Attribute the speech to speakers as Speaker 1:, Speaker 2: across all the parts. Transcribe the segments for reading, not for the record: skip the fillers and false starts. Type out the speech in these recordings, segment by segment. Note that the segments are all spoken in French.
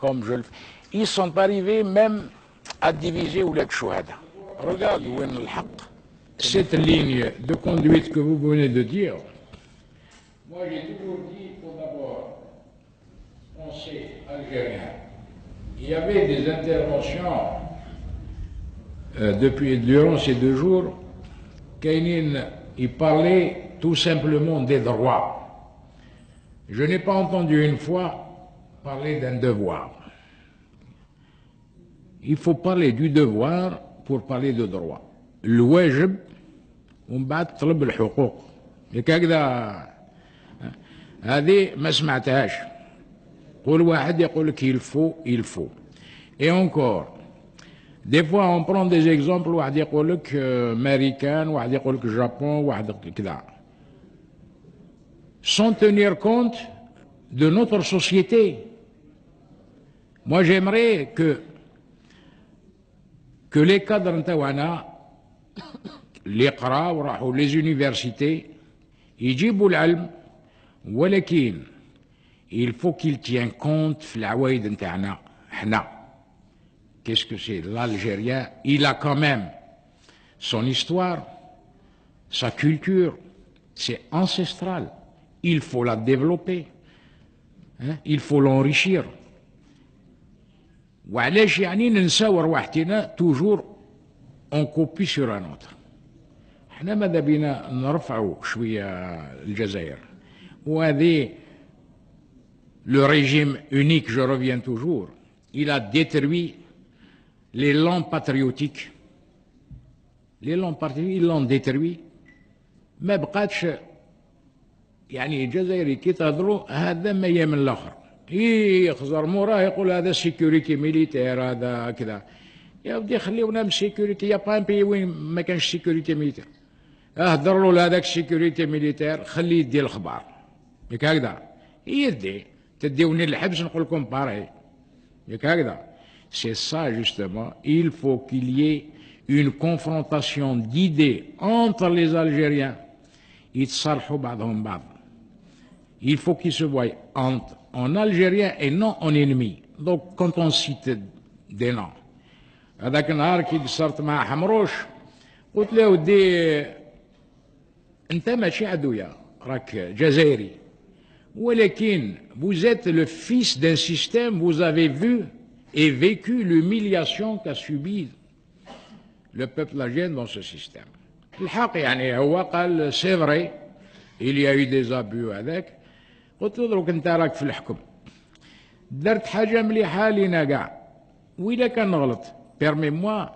Speaker 1: comme je le fais. Ils sont arrivés même à diviser Oulad Chouhada. Regarde où est le haq.
Speaker 2: Cette ligne de conduite que vous venez de dire, moi j'ai toujours dit qu'il faut d'abord penser algérien. Il y avait des interventions durant ces 2 jours, Kainin, il parlait tout simplement des droits. Je n'ai pas entendu une fois parler d'un devoir. Il faut parler du devoir pour parler de droit. الواجب ومن بعد طلب الحقوق. هكذا هذه ما سمعتهاش. كل واحد يقول لك il faut. Et encore, des fois on prend des exemples, واحد يقول لك américain, واحد يقول لك Japon, واحد كذا. Sans tenir compte de notre société. Moi j'aimerais que les cadres نتاعنا اللي يقراو وراحوا les universités يجيبوا العلم ولكن il faut qu'il tienne compte في العوايد نتاعنا حنا. Qu'est-ce que c'est? L'Algérien, il a quand même son histoire, sa culture, c'est ancestral. Il faut la développer, hein? Il faut l'enrichir. وعلاش يعني ننساو رواحتنا toujours on copie sur un autre. احنا ماذا بينا نرفعوا شويه الجزائر وهذه le régime unique, je reviens toujours, il a détruit les langues patriotiques. Les langues patriotiques, ils l'ont détruit. ما بقاتش يعني الجزائري كي تهضروا هذا ما يمن الاخر. يخزر موراه يقول هذا سيكوريتي ميليتير هذا كذا. يا ودي خليونا من السيكوريتي. يا با ان بي وين ما كانش سيكوريتي ميليتير. اهضر له لهذاك السيكوريتي ميليتير خليه يدي الاخبار. ياك هكذا. يدي تديوني الحبس نقول لكم باري. ياك هكذا. C'est ça justement. Il faut qu'il y ait une confrontation d'idées entre les Algériens. يتصالحوا بعضهم بعض. Il faut qu'ils se voient en Algérien et non en ennemi. Donc quand on cite des noms, هذاك النهار كي قصرت مع حمروش قلت له ودي انت ماشي عدويا راك جزائري ولكن vous êtes le fils d'un système, vous avez vu et vécu l'humiliation qu'a subi le peuple algérien dans ce système. الحق يعني هو قال c'est vrai il y a eu des abus هذاك. قلت له دروك انت راك في الحكم درت حاجه مليحه لينا كاع وإلا كان نغلط permets-moi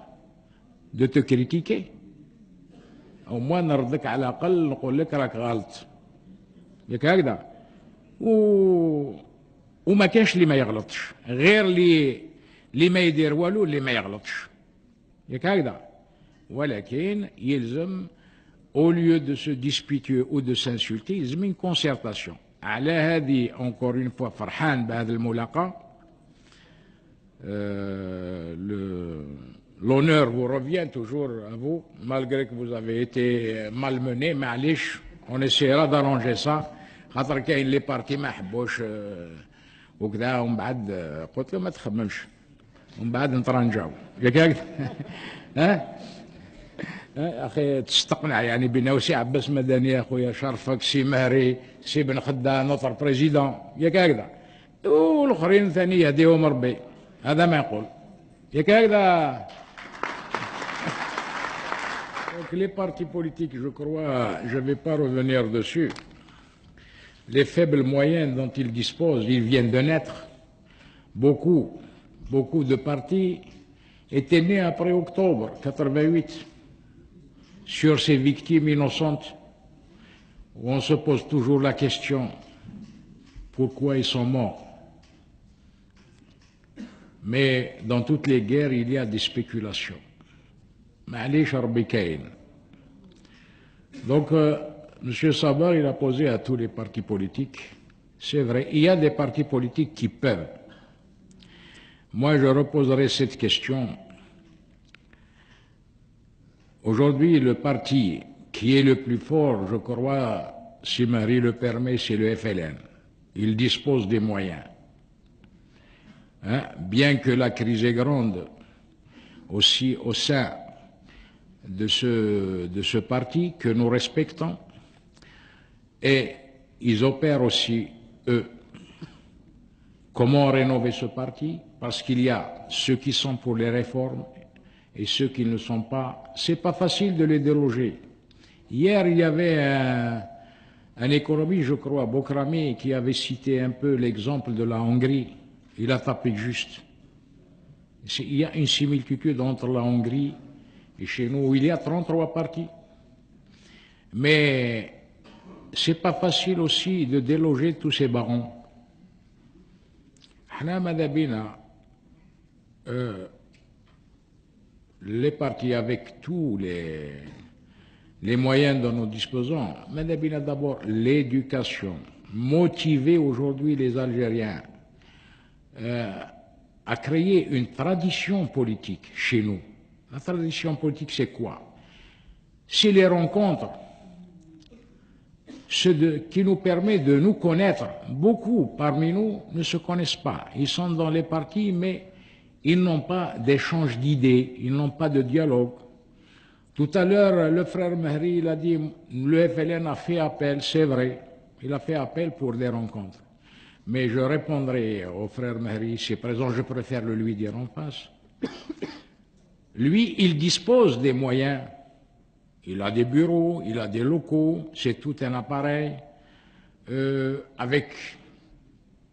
Speaker 2: de te critiquer او moins نردك على الاقل نقول لك راك غلط ياك هكذا وما كانش اللي ما يغلطش غير اللي ما يدير والو اللي ما يغلطش ياك هكذا ولكن يلزم au lieu de se disputer ou de s'insulter يلزم une concertation. على هذه encore une fois فرحان بهذا الملاقاة. L'honneur vous revient toujours à vous malgré que vous avez été malmené. معليش on essaiera d'arranger ça خاطر كاين لي بارتي ما حبوش وكذا ومن بعد قلت له ما تخممش ومن بعد نترانجاو ياك هكذا. ها اخي تستقنع يعني بنا وسي عباس مدني يا خويا شرفك سي مهري سي بن خدام نوتر بريزيدون ياك هكذا والاخرين ثاني يهديهم ربي هذا ما يقول ياك هكذا. Donc les partis politiques, je crois, je ne vais pas revenir dessus. Les faibles moyens dont ils disposent, ils viennent de naître. Beaucoup de partis étaient nés après octobre 88. Sur ces victimes innocentes, où on se pose toujours la question pourquoi ils sont morts. Mais dans toutes les guerres, il y a des spéculations. Donc, M. Sabar, il a posé à tous les partis politiques, c'est vrai, il y a des partis politiques qui peuvent. Moi, je reposerai cette question. Aujourd'hui, le parti qui est le plus fort, je crois, si Marie le permet, c'est le FLN. Il dispose des moyens. hein, bien que la crise est grande aussi au sein de ce parti que nous respectons, et ils opèrent aussi, eux. Comment rénover ce parti? Parce qu'il y a ceux qui sont pour les réformes et ceux qui ne sont pas. C'est pas facile de les déloger. Hier, il y avait un économiste, je crois, Bokrami, qui avait cité un peu l'exemple de la Hongrie. Il a tapé juste. Il y a une similitude entre la Hongrie et chez nous, où il y a 33 partis. Mais c'est pas facile aussi de déloger tous ces barons. Les partis avec tous les moyens dont nous disposons, d'abord l'éducation, motiver aujourd'hui les Algériens à créer une tradition politique chez nous. La tradition politique, c'est quoi? C'est les rencontres, qui nous permet de nous connaître. Beaucoup parmi nous ne se connaissent pas. Ils sont dans les partis, mais ils n'ont pas d'échange d'idées, ils n'ont pas de dialogue. Tout à l'heure, le frère Mehri, il a dit, le FLN a fait appel, c'est vrai, il a fait appel pour des rencontres. Mais je répondrai au frère Mehri, c'est présent, je préfère le lui dire en face. Lui, il dispose des moyens. Il a des bureaux, il a des locaux, c'est tout un appareil, avec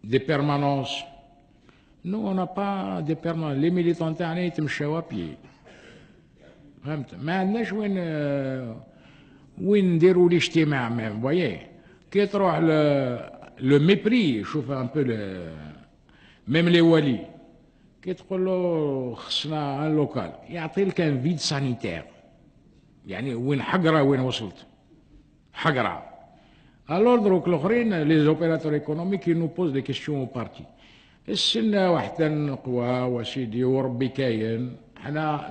Speaker 2: des permanences. Nous, on n'a pas de permanences. Les militants, ils sont à pied. ما عندناش وين نديروا الاجتماع même, voyez. كي تروح le mépris, شوف un peu même les wali. كي تقول له خصنا un local, يعطي لك un vide sanitaire. يعني وين حقرة وين وصلت حقرة. Alors donc الاخرين les opérateurs économiques ils nous posent des questions au parti. السنة وحتى نقوى وسيدي وربي كاين.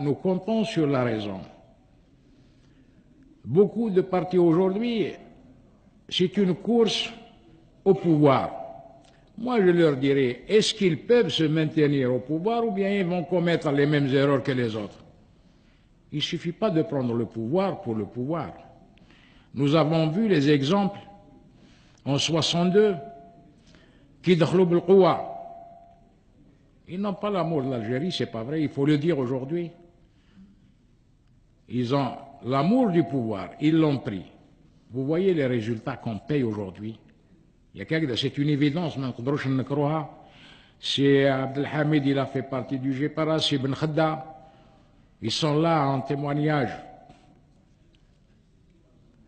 Speaker 2: Nous comptons sur la raison. Beaucoup de partis aujourd'hui, c'est une course au pouvoir. Moi, je leur dirais, est-ce qu'ils peuvent se maintenir au pouvoir ou bien ils vont commettre les mêmes erreurs que les autres? Il ne suffit pas de prendre le pouvoir pour le pouvoir. Nous avons vu les exemples en 62 qui دخلوا بالقوة. Ils n'ont pas l'amour de l'Algérie, c'est pas vrai, il faut le dire aujourd'hui. Ils ont l'amour du pouvoir, ils l'ont pris. Vous voyez les résultats qu'on paye aujourd'hui. C'est une évidence, c'est Abdelhamid, il a fait partie du GPRA, c'est Ben Khadda. Ils sont là en témoignage.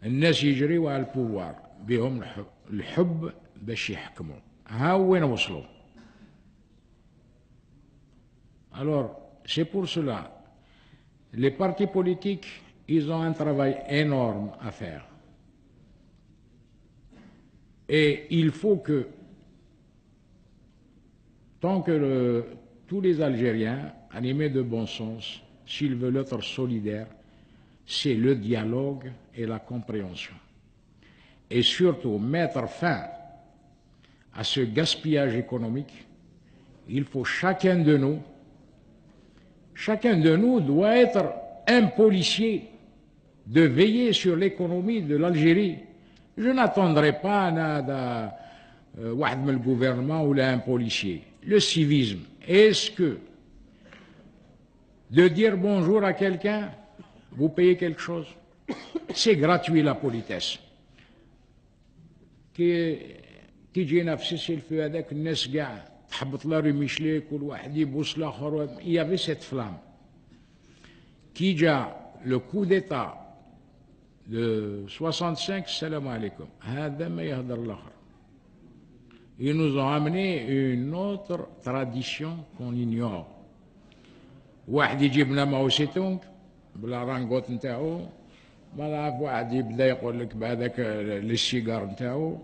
Speaker 2: الناس يجريوا على البوار بهم الحب باش يحكموا. ها وين وصلوا. Alors, c'est pour cela, les partis politiques, ils ont un travail énorme à faire. Et il faut que, tant que tous les Algériens, animés de bon sens, s'ils veulent être solidaires, c'est le dialogue et la compréhension. Et surtout, mettre fin à ce gaspillage économique, il faut chacun de nous doit être un policier de veiller sur l'économie de l'Algérie. Je n'attendrai pas le gouvernement ou un policier. Le civisme, est-ce que de dire bonjour à quelqu'un, vous payez quelque chose? C'est gratuit la politesse. كي جينا في سلسلة هذاك الناس كاع تحبط لا ريميشلي كل واحد يبوس الاخر. Il y avait cette flamme. Qui جا le coup d'état de 65, salam alaikum. هذا ما يهدر الاخر. Ils nous ont amené une autre tradition qu'on ignore. واحد يجيب لنا ماوسيتونغ بلا رانغوت نتاعو، ما نعرف واحد يبدا يقول لك بهذاك السيجار نتاعو،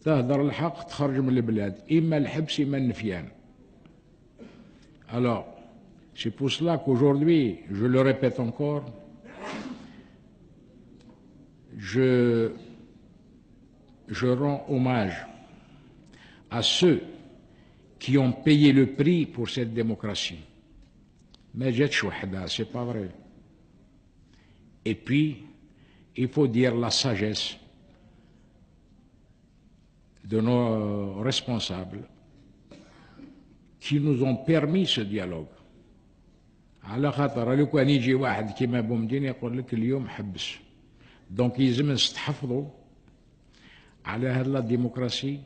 Speaker 2: تهدر الحق تخرج من البلاد، اما الحبس اما النفيان. Alors, c'est pour cela qu'aujourd'hui, je le répète encore, je rends hommage à ceux qui ont payé le prix pour cette démocratie. ما جاتش وحدها, c'est pas vrai. Et puis, il faut dire la sagesse de nos responsables qui nous ont permis ce dialogue. على خاطر لو كان يجي واحد كيما بومدين يقول لك اليوم حبس. دونك يلزم نستحفظوا على هذه لا ديموكراسي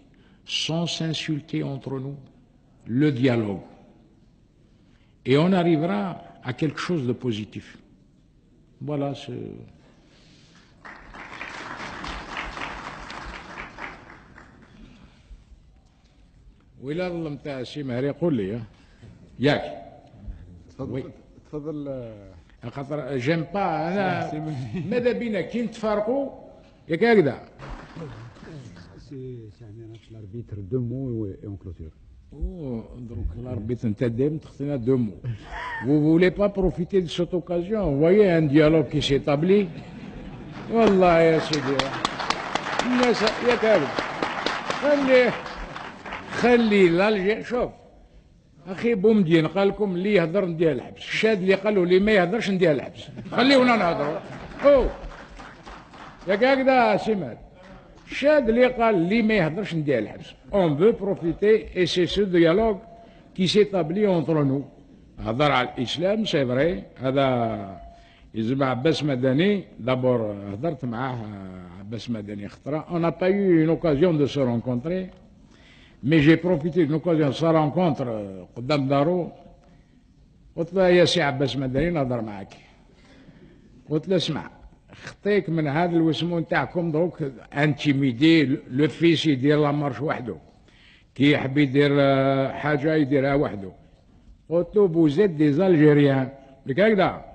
Speaker 2: sans s'insulter entre nous, le dialogue. Et on arrivera à quelque chose de positif. Voilà. ولا ظلمت سي مهري قول لي ياك.
Speaker 3: تفضل.
Speaker 2: خاطر جيم با انا ماذا بينا كي نتفارقوا ياك هكذا.
Speaker 3: سي l'arbitre deux mots et on clôture.
Speaker 2: Oh, donc l'arbitre interdit de deux mots. Vous ne voulez pas profiter de cette occasion? Vous voyez un dialogue qui s'établit. Wallah ya Sidi. يا كارم خلي الالجير. شوف اخي بومدين قال لكم اللي يهضر نديه الحبس، الشاد اللي قالوا اللي ما يهضرش نديه الحبس. خليونا نهضروا. او ياك هكذا سيمال. الشاد اللي قال اللي ما يهضرش نديه الحبس. On veut profiter et c'est ce dialogue qui s'établit entre nous. هضر على الاسلام سي فري. هذا يزم عباس مدني دابور هضرت معاه عباس مدني خطره. On n'a pas eu une occasion de se rencontrer. Mais j'ai profité d'une occasion de sa rencontre قدام دارو. قلت له يا سي عباس مدني نهضر معاك. قلت له اسمع خطيك من هذا الوسمون تاعكم دروك انتيميدي لو فيس يدير لا مارش وحده، كي يحب يدير حاجه يديرها وحده. قلت له بوزيت دي زالجيريان لك هكذا.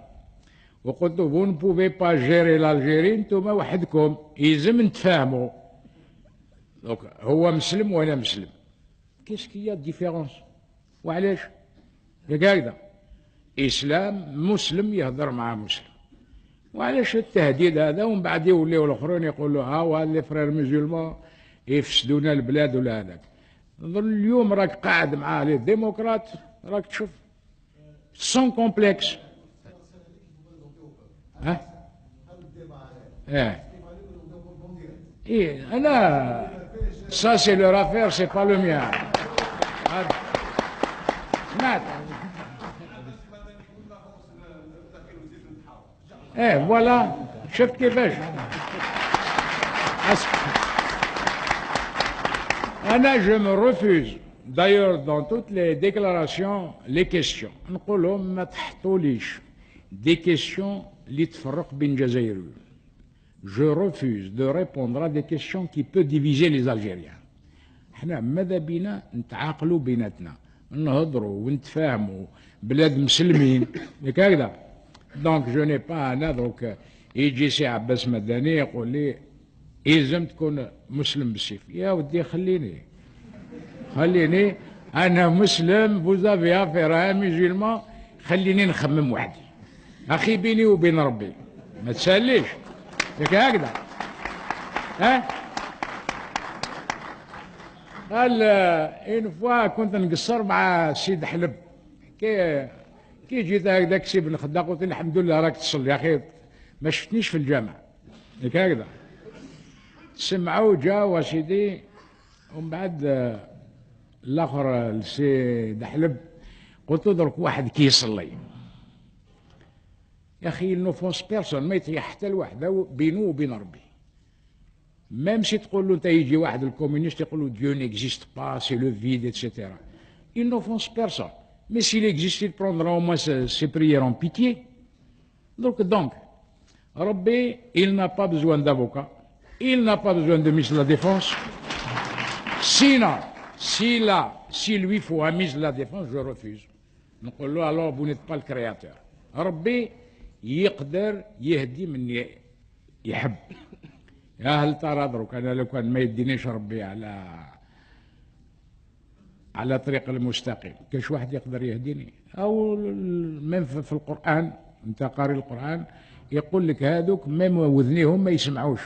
Speaker 2: وقلت له فو نبوفي با جيري لالجيري نتوما وحدكم، يلزم نتفاهموا. دونك هو مسلم وانا مسلم. كيسكي ديفيرونس؟ وعلاش؟ ياك هكذا. اسلام مسلم يهضر مع مسلم. وعلاش التهديد هذا؟ ومن بعد يوليو الاخرين يقولوا ها هو لي فرير ميزولمان يفسدونا البلاد ولا هذاك. اليوم راك قاعد مع لي ديمقراط راك تشوف سون كومبلكس. ها؟ ايه انا سا سي لور افير سي با لو ميان. سمعت؟ ايه فوالا شفت كيفاش. انا je me refuse d'ailleurs dans toutes les déclarations les questions نقولهم ما تحطوليش des questions اللي تفرق بين الجزائريين. Je refuse de répondre à des questions qui peuvent diviser les Algériens. احنا ماذا بينا نتعاقلوا بيناتنا، نهضروا ونتفاهموا، بلاد مسلمين ياك هكذا. دونك جو ني با انا دونك يجي سي عباس مدني يقول لي يلزم تكون مسلم بالسيف. يا ودي خليني انا مسلم فوزافي افير ميزيلمان، خليني نخمم وحدي اخي بيني وبين ربي ما تساليش ياك هكذا. ها قال اون فوا كنت نقصر مع سيد حلب كي جيت هكذاك سي بن خدا قلت له الحمد لله راك تصلي يا اخي ما شفتنيش في الجامع ياك هكذا. سمعوا جا وسيدي ومن بعد الاخر السي دحلب قلت له درك واحد كي يصلي يا اخي نوفونس بيرسون ما يطيح حتى الواحد بينه وبين ربي. ميم سي تقول له انت يجي واحد الكومونيست يقول له ديو نيكزيست با سي لو فيد اتسيتيرا. Il n'offense personne. Mais s'il existe, il prendra au moins ses prières en pitié. Donc, Rabbi, il n'a pas besoin d'avocat, il n'a pas besoin de ministre de la Défense. Sinon, s'il lui faut un ministre de la Défense, je refuse. Donc, alors, vous n'êtes pas le créateur. Rabbi, يقدر يهدي من يحب. يا هل ترى درك انا لو كان ما يدينيش ربي على طريق المستقيم كاش واحد يقدر يهديني؟ او من في القران انت قاري القران يقول لك هذوك ميم وذنيهم ما يسمعوش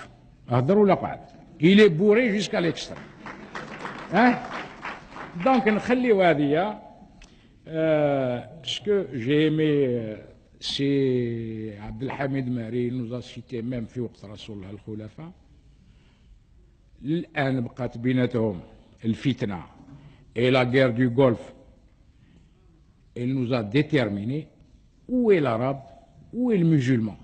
Speaker 2: هضروا ولا قعد. Il est bourré jusqu'à l'extrême. Hein? دونك نخليو هذه باسكو جي ايمي سي عبد الحميد ماري نوزا سيتي ميم في وقت رسول الله الخلفاء. الآن بقات بيناتهم الفتنة et la guerre du Golfe. Elle nous a déterminé où est l'arabe, où est le musulman.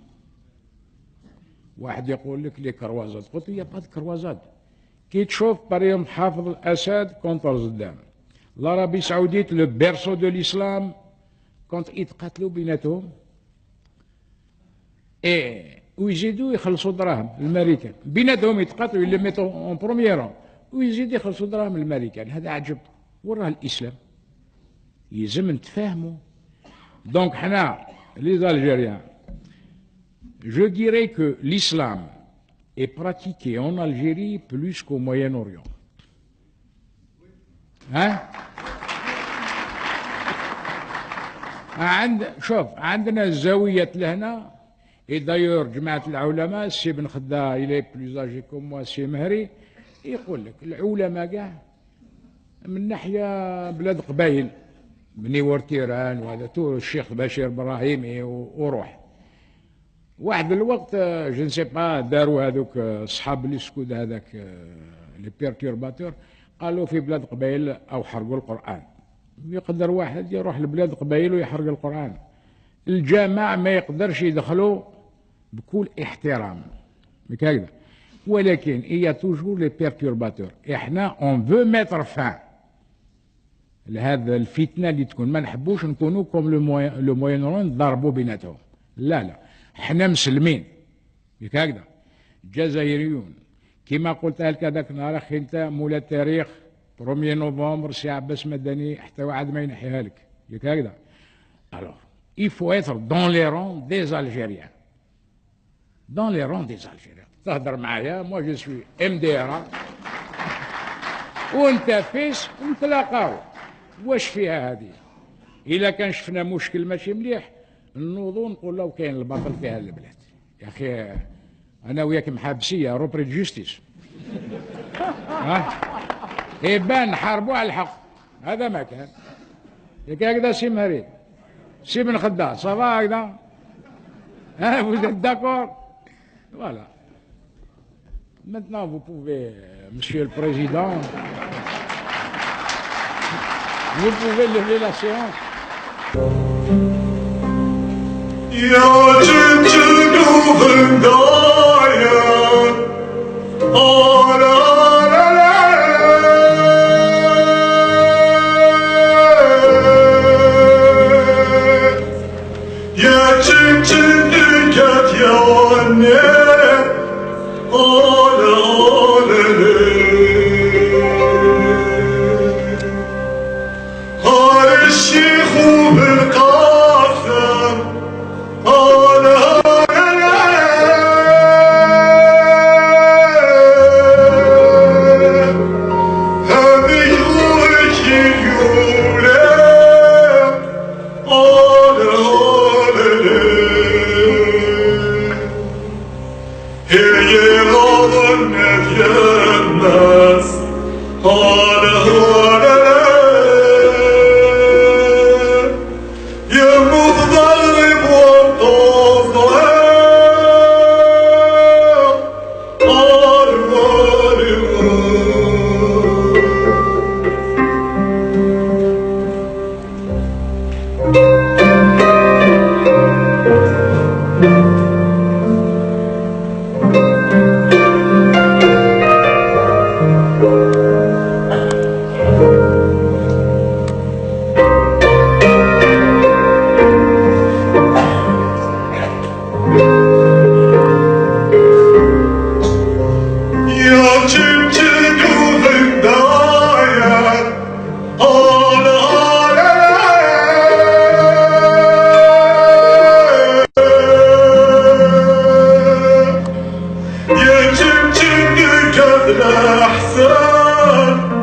Speaker 2: واحد يقول لك لي كروازات، قلت له يا با دو كروازات. كي تشوف بريم حافظ الأسد كونتر زدام، العربية السعودية لو بيرسو دو الإسلام كونت يتقاتلوا بيناتهم ويزيدوا يخلصوا دراهم الماريكان، بيناتهم يتقاتلوا اللي ميتو اون بروميير ويزيدوا يخلصوا دراهم الماريكان. هذا عجب، وراه الإسلام يلزم نتفاهموا. دونك حنا لي زالجيريان je dirais que l'islam est pratiqué en Algérie plus qu'au Moyen-Orient. شوف عندنا الزاوية لهنا. Et d'ailleurs جماعة العلماء السي بن خدا il est plus âgé que moi السي مهري يقول لك العلماء كاع من ناحية بلاد قبايل بني ورتيران وهذا تو الشيخ بشير إبراهيمي وروح واحد الوقت جو نسي با داروا هذوك اصحاب الاسكود هذاك لي بيرتورباتور قالوا في بلاد قبايل او حرقوا القران. يقدر واحد يروح لبلاد قبايل ويحرق القران. الجامع ما يقدرش يدخلوا بكل احترام هكذا، ولكن هي توجور لي بيرتورباتور. احنا اون فو ميتر فان لهذا الفتنه اللي تكون، ما نحبوش نكونوا كوم لو موين اوريون نضربوا بيناتهم. لا لا، احنا مسلمين هكذا جزائريون كما قلت لك هذاك النهار اخي انت مولا التاريخ 1 نوفمبر سي عباس مدني حتى واحد ما ينحيها لك هكذا. الوغ il faut être dans les rangs des Algériens, dans les rangs des Algériens. تهضر معايا moi je suis MDR وانت فيس ونتلاقاو. واش فيها هذه؟ الا كان شفنا مشكل ماشي مليح نوضو نقول له كاين الباطل في هذه البلاد. يا اخي انا وياك محابسيه روبري جوستيس يبان نحاربوا على الحق. هذا ما كان هكذا. سي مهري سي بن خدا صافا هكذا vous êtes d'accord? Voilà. Maintenant vous pouvez, monsieur le président, vous pouvez lever la séance.
Speaker 4: يا جنت القندايا يا جنت القات يا ونير قال الشيخ بالقاسم الأحسان